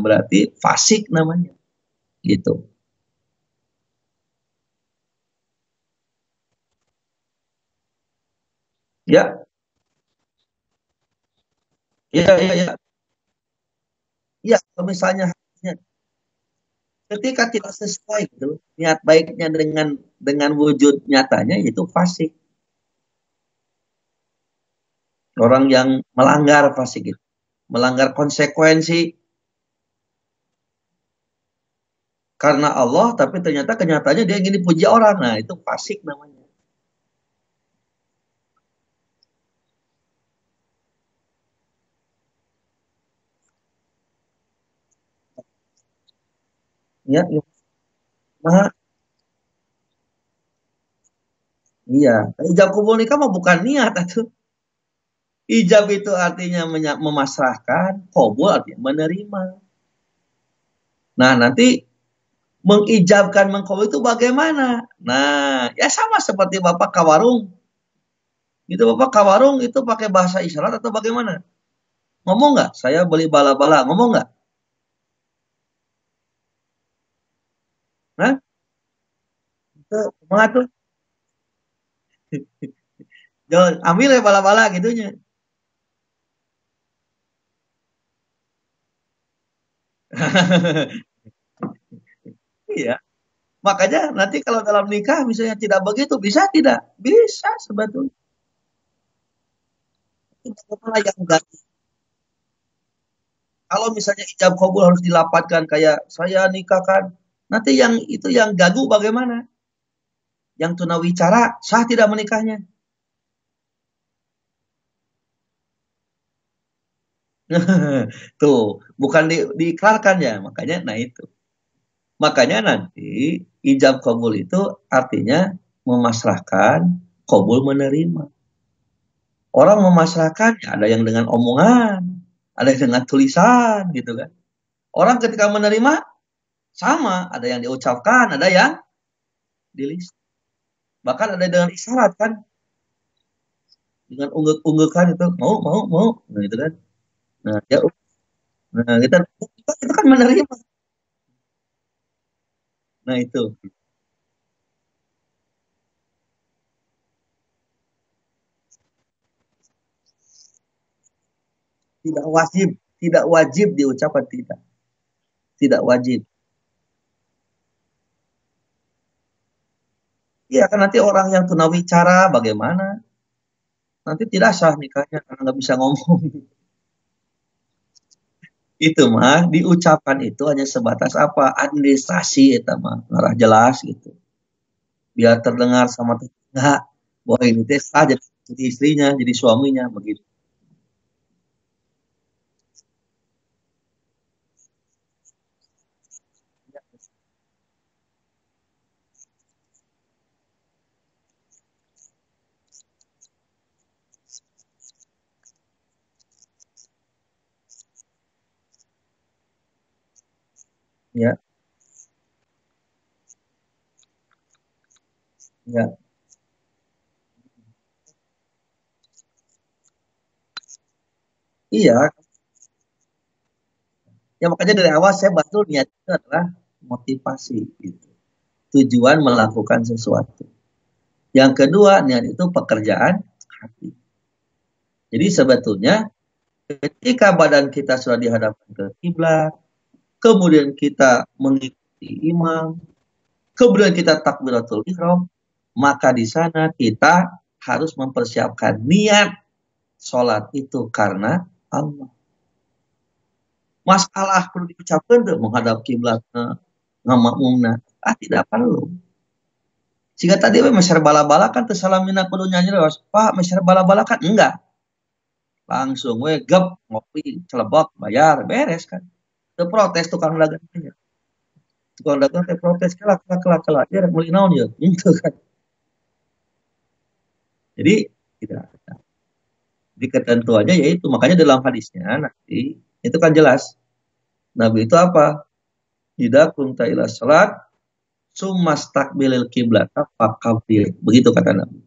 berarti fasik namanya, gitu. Ya, ya. Ya, kalau misalnya ketika tidak sesuai itu niat baiknya dengan wujud nyatanya itu fasik. Orang yang melanggar fasik itu, melanggar konsekuensi karena Allah, tapi ternyata kenyataannya dia ingin dipuji orang. Nah, itu fasik namanya. Ya, ya. Nah, iya. Ijab kabul nikah mah bukan niat atuh. Ijab itu artinya memasrahkan, kabul artinya menerima. Nah, nanti mengijabkan mengkabul itu bagaimana? Nah, ya sama seperti Bapak kawarung. Itu Bapak kawarung itu pakai bahasa isyarat atau bagaimana? Ngomong nggak? Saya beli bala-bala. Ngomong nggak? Hah? Itu kumaha tuh? Jangan ambil ya bala-bala gitunya. Iya. Makanya nanti kalau dalam nikah misalnya tidak begitu, bisa tidak? Bisa sebetulnya. Bagaimana yang enggak? Kalau misalnya ijab kabul harus dilapatkan kayak saya nikahkan, nanti yang itu yang gagu bagaimana? Yang tunawicara sah tidak menikahnya? Tuh, bukan diikrarkan ya, makanya nah itu. Makanya nanti ijab kabul itu artinya memasrahkan, kabul menerima. Orang memasrahkan ya ada yang dengan omongan, ada yang dengan tulisan gitu kan. Orang ketika menerima sama, ada yang diucapkan, ada yang dilis. Bahkan ada dengan isyarat kan, dengan ungguk-unggukan itu mau, nah itu kan. Nah, ya, nah kita kan menerima. Nah itu tidak wajib, tidak wajib diucapkan tidak, tidak wajib. Iya kan nanti orang yang tunawicara bagaimana? Nanti tidak sah nikahnya karena nggak bisa ngomong. Itu mah diucapkan itu hanya sebatas apa? Administrasi itu mah ngarah jelas gitu. Biar terdengar sama tetangga bahwa ini teh sah jadi istrinya, jadi suaminya begitu. Ya, ya. Iya, ya makanya dari awal saya bantu niat itu adalah motivasi gitu. Tujuan melakukan sesuatu. Yang kedua, niat itu pekerjaan hati. Jadi sebetulnya ketika badan kita sudah dihadapkan ke kiblat, kemudian kita mengikuti imam, kemudian kita takbiratul ihram, maka di sana kita harus mempersiapkan niat sholat itu karena Allah. Masalah perlu diucapkan tuh menghadap kiblat ngamakmumna. Ah tidak perlu. Jika tadi we meser bala-bala kan tersalamina kudu nyanyi terus. Pak meser bala-bala kan enggak. Langsung we gep ngopi celebok bayar beres kan. Itu protes tukang dagangnya. Tukang dagang teh protes kelak kelak kelak kelak. Dia rek meuli naon ya? Itu kan. Jadi tidak. Jadi ketentuannya yaitu makanya dalam hadisnya nanti itu kan jelas. Nabi itu apa? Tidak kunta ila salat sumastakbilil kiblat fakabbir. Begitu kata Nabi.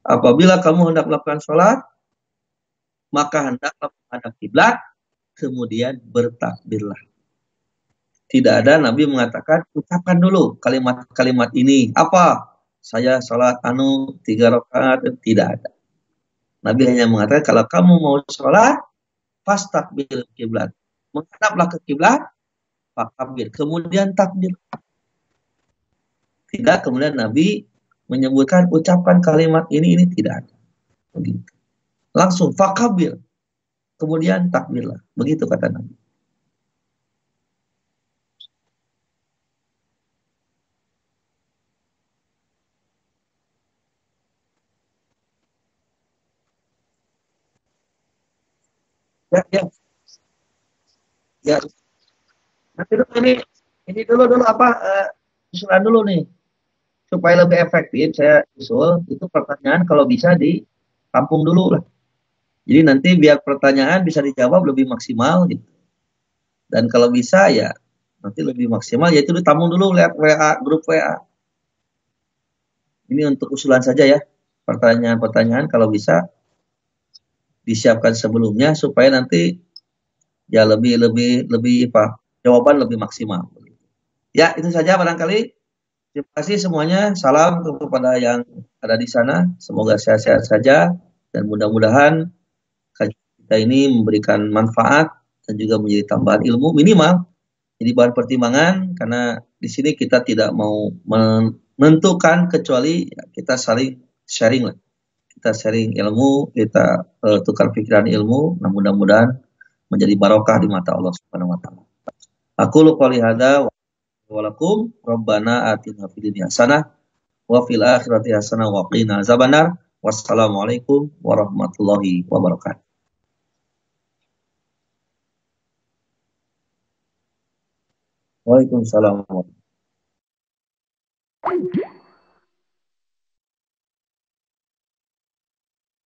Apabila kamu hendak melakukan sholat, maka hendaklah menghadap kiblat, kemudian bertakbirlah. Tidak ada Nabi mengatakan, ucapkan dulu kalimat-kalimat ini. Apa? Saya sholat anu 3 rakaat. Tidak ada. Nabi hanya mengatakan, kalau kamu mau sholat, fastakbil kiblat. Menghadaplah ke kiblat, fakabir. Kemudian takbir. Tidak, kemudian Nabi menyebutkan ucapan kalimat ini tidak ada. Begitu. Langsung fakabir. Kemudian takbirlah. Begitu kata Nabi. Ya, ya, ya. Nanti dulu ini ini dulu apa usulan dulu nih supaya lebih efektif saya usul itu pertanyaan kalau bisa ditampung dulu lah. Jadi nanti biar pertanyaan bisa dijawab lebih maksimal gitu. Dan kalau bisa ya nanti lebih maksimal yaitu ditampung dulu lihat WA grup WA. Ini untuk usulan saja ya. Pertanyaan-pertanyaan kalau bisa disiapkan sebelumnya supaya nanti ya lebih apa jawaban lebih maksimal. Ya itu saja barangkali. Terima kasih semuanya. Salam kepada yang ada di sana. Semoga sehat-sehat saja dan mudah-mudahan kajian kita ini memberikan manfaat dan juga menjadi tambahan ilmu minimal. Jadi bahan pertimbangan karena di sini kita tidak mau menentukan kecuali kita saling sharing lah. Kita sharing ilmu, kita tukar pikiran ilmu. Nah mudah-mudahan menjadi barokah di mata Allah Subhanahu wa taala. Aku lupa lihada walakum rabbana atina fid dunya hasanah wa fil akhirati hasanah wa qina azabannar. Wassalamualaikum warahmatullahi wabarakatuh. Waalaikumsalam.